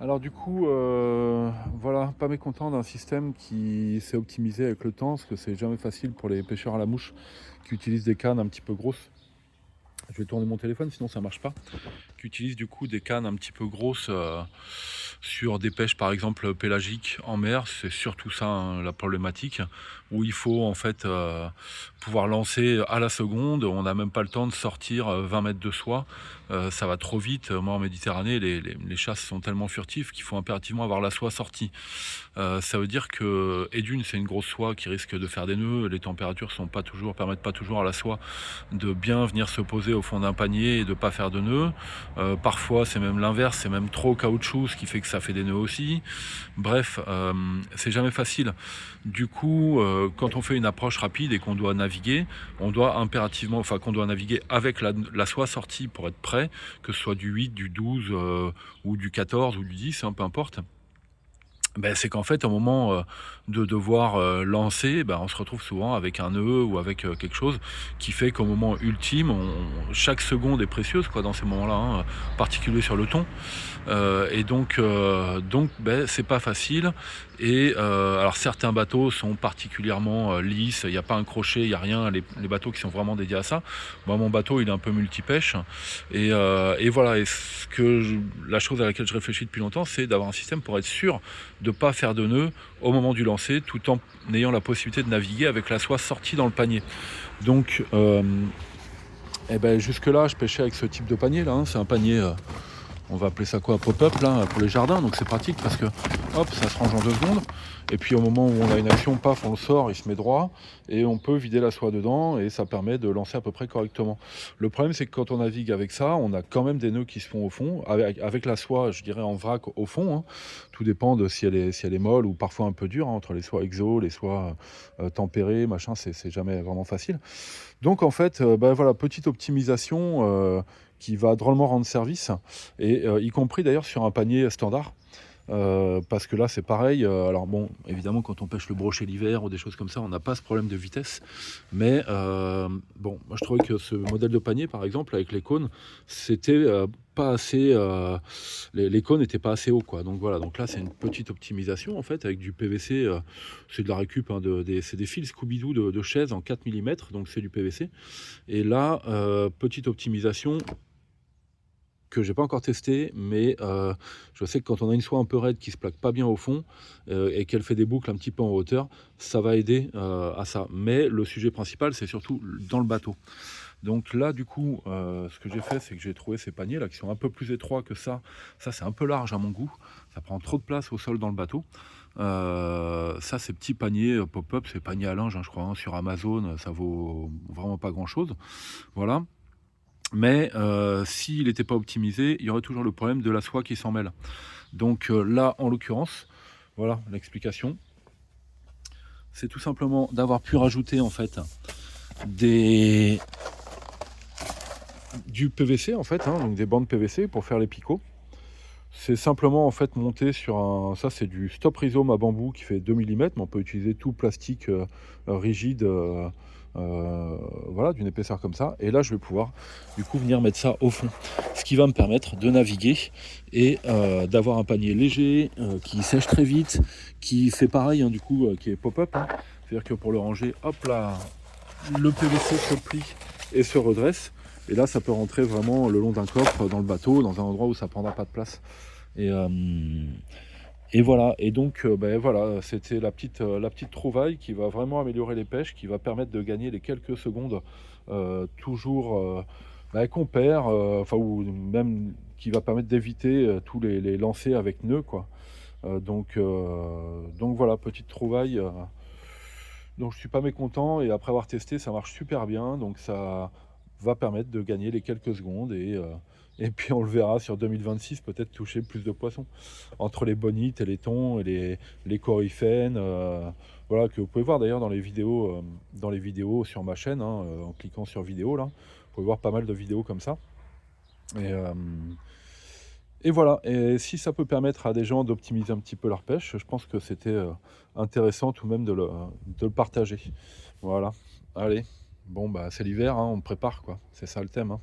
Alors du coup, voilà, pas mécontent d'un système qui s'est optimisé avec le temps, parce que c'est jamais facile pour les pêcheurs à la mouche qui utilisent des cannes un petit peu grosses. Je vais tourner mon téléphone, sinon ça marche pas. Qui utilisent du coup des cannes un petit peu grosses sur des pêches par exemple pélagiques en mer. C'est surtout ça, hein, la problématique, où il faut en fait pouvoir lancer à la seconde. On n'a même pas le temps de sortir 20 mètres de soie. Ça va trop vite. Moi en Méditerranée, les chasses sont tellement furtifs qu'il faut impérativement avoir la soie sortie. Ça veut dire que, et d'une, c'est une grosse soie qui risque de faire des nœuds. Les températures sont pas toujours, permettent pas toujours à la soie de bien venir se poser au fond d'un panier et de pas faire de nœuds. Parfois, c'est même l'inverse, c'est même trop caoutchouc, ce qui fait que ça fait des nœuds aussi. Bref, c'est jamais facile. Du coup, quand on fait une approche rapide et qu'on doit naviguer, on doit impérativement, enfin qu'on doit naviguer avec la soie sortie pour être prêt, que ce soit du 8, du 12 ou du 14 ou du 10, hein, peu importe. Ben, c'est qu'en fait, au moment de devoir lancer, ben, on se retrouve souvent avec un nœud ou avec quelque chose qui fait qu'au moment ultime, chaque seconde est précieuse quoi, dans ces moments-là, hein, en particulier sur le thon. Et donc ben, c'est pas facile. Et alors certains bateaux sont particulièrement lisses, il n'y a pas un crochet, il n'y a rien, les bateaux qui sont vraiment dédiés à ça. Moi mon bateau il est un peu multipêche. Et voilà, la chose à laquelle je réfléchis depuis longtemps, c'est d'avoir un système pour être sûr de ne pas faire de nœud au moment du lancer, tout en ayant la possibilité de naviguer avec la soie sortie dans le panier. Donc eh ben, jusque-là je pêchais avec ce type de panier là, hein. C'est un panier on va appeler ça quoi, pop-up là, pour les jardins, donc c'est pratique parce que hop, ça se range en 2 secondes. Et puis au moment où on a une action, paf, on le sort, il se met droit, et on peut vider la soie dedans, et ça permet de lancer à peu près correctement. Le problème, c'est que quand on navigue avec ça, on a quand même des nœuds qui se font au fond, avec la soie, je dirais en vrac au fond, hein. Tout dépend de si elle est molle ou parfois un peu dure, hein, entre les soies exo, les soies tempérées, machin, c'est jamais vraiment facile. Donc en fait, bah, voilà, petite optimisation qui va drôlement rendre service, et y compris d'ailleurs sur un panier standard. Parce que là, c'est pareil. Alors bon, évidemment, quand on pêche le brochet l'hiver ou des choses comme ça, on n'a pas ce problème de vitesse. Mais bon, moi je trouvais que ce modèle de panier, par exemple, avec les cônes, c'était pas assez. Les cônes n'étaient pas assez hauts, quoi. Donc voilà. Donc là, c'est une petite optimisation en fait avec du PVC. C'est de la récup, hein, c'est des fils Scooby-Doo de chaises en 4 mm, donc c'est du PVC. Et là, petite optimisation que j'ai pas encore testé, mais je sais que quand on a une soie un peu raide qui se plaque pas bien au fond et qu'elle fait des boucles un petit peu en hauteur, ça va aider à ça. Mais le sujet principal, c'est surtout dans le bateau. Donc là, du coup, ce que j'ai fait, c'est que j'ai trouvé ces paniers là qui sont un peu plus étroits que ça. Ça, c'est un peu large à mon goût. Ça prend trop de place au sol dans le bateau. Ça, ces petits paniers pop-up, ces paniers à linge, hein, je crois, hein, sur Amazon, ça vaut vraiment pas grand-chose. Voilà. Mais s'il n'était pas optimisé, il y aurait toujours le problème de la soie qui s'en mêle. Donc là, en l'occurrence, voilà l'explication. C'est tout simplement d'avoir pu rajouter en fait des du PVC en fait, hein, donc des bandes PVC pour faire les picots. C'est simplement en fait monté sur un, ça c'est du stop rhizome à bambou qui fait 2 mm, mais on peut utiliser tout plastique rigide, voilà, d'une épaisseur comme ça. Et là je vais pouvoir du coup venir mettre ça au fond, ce qui va me permettre de naviguer et d'avoir un panier léger qui sèche très vite, qui fait pareil, hein, du coup qui est pop-up, hein. C'est-à-dire que pour le ranger, hop là, le PVC se plie et se redresse. Et là, ça peut rentrer vraiment le long d'un coffre dans le bateau, dans un endroit où ça prendra pas de place. Et, euh, et voilà. Et donc, ben voilà, c'était la petite trouvaille qui va vraiment améliorer les pêches, qui va permettre de gagner les quelques secondes toujours qu'on perd, enfin ou même qui va permettre d'éviter tous les lancers avec nœuds, quoi. Donc voilà, petite trouvaille. Donc je suis pas mécontent, et après avoir testé, ça marche super bien. Donc ça va permettre de gagner les quelques secondes, et puis on le verra sur 2026, peut-être toucher plus de poissons. Entre les bonites et les thons et les coryphènes, voilà, que vous pouvez voir d'ailleurs dans les vidéos sur ma chaîne, hein, en cliquant sur vidéo là. Vous pouvez voir pas mal de vidéos comme ça. Et, euh, et voilà, et si ça peut permettre à des gens d'optimiser un petit peu leur pêche, je pense que c'était intéressant tout de même de le partager. Voilà, allez, bon bah c'est l'hiver, hein, on me prépare quoi, c'est ça le thème, hein.